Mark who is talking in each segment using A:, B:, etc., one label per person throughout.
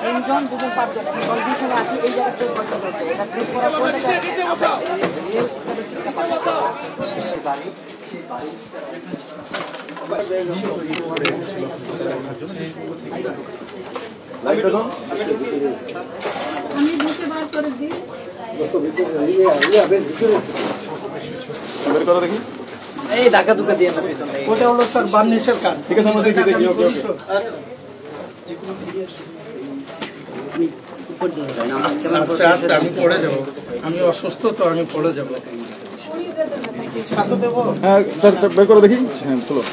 A: তিনজন দুজন পাঁচজন কন্ডিশনে আছে এই জায়গাতে করতে করতে এটা ক্লিক করার পরে
B: আমি বুঝতে বার করে দিই
C: দেখি
D: এই ধাক্কা ধুকা দিয়ে না পেছনে
E: ওটা হলো স্যার বার্নিশের কাজ।
C: ঠিক আছে আমরা দেখি দেখি ওকে ওকে
E: আস্তে আস্তে আমি পড়ে যাব, আমি অসুস্থ তো আমি পড়ে যাব।
C: হ্যাঁ বের করে দেখি। হ্যাঁ চলো।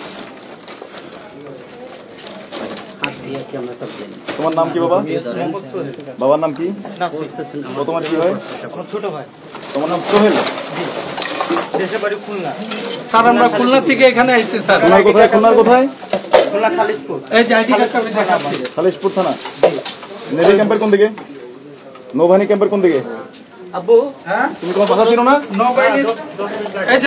C: তোমার নাম কি বাবা? বাবার নাম কি? ও তোমার কি হয়?
D: ছোট ভাই।
C: তোমার নাম সোহেল?
D: দেশের বাড়ি খুলনা।
E: স্যার আমরা খুলনা থেকে এখানে আইছি স্যার।
C: খুলনার কোথায়? খুলনার কোথায়?
D: খুলনা খালিশপুর।
E: এই যে আইডি কার্ডটা আমি দেখাচ্ছি।
C: খালিশপুর থানা। নেভি ক্যাম্পের কোন দিকে? নৌবাহিনী ক্যাম্পের কোন দিকে?
D: আব্বু
E: হ্যাঁ
C: তুমি তোমার ভাষা ছিল না?
E: নৌবাহিনীর এই যে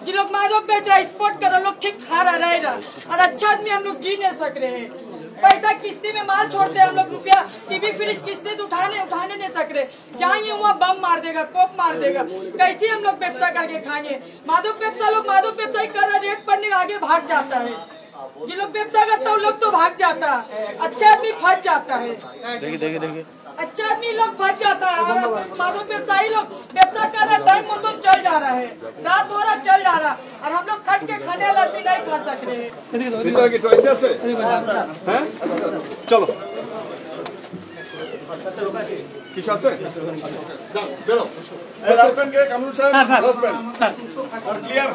B: जो लोग मादक बेच रहा है स्पोर्ट कर रहा लोग ठीक खा रहा रह रहा और अच्छा आदमी हम लोग जी नहीं सक रहे हैं। पैसा किस्ती में माल छोड़ते हैं हम लोग, रुपया टीवी फ्रिज किस्ती से उठाने नहीं सक रहे। जाएंगे वहाँ बम मार देगा, कोप मार देगा, कैसे हम लोग व्यवसाय करके खाएंगे? मादक व्यवसाय लोग मादक व्यवसाय कर रहा, रेट पड़ने आगे भाग जाता है। जो लोग व्यवसाय करता है वो लोग तो भाग जाता है, अच्छा आदमी फंस जाता है।
C: देखिए देखिए देखिए
B: अच्छा आदमी लोग फंस जाता है और मादक व्यवसायी लोग व्यवसाय कर रहा, टाइम मतलब चल जा रहा है, रात हो रहा चल जा रहा, और हम लोग खट के खाने वाला आदमी नहीं खा सक रहे हैं।
C: চলো কিছু আছে? বেরো। এই রাজপ্যান্ট কে? কামরুল সাহেব রাজপ্যান্ট ক্লিয়ার।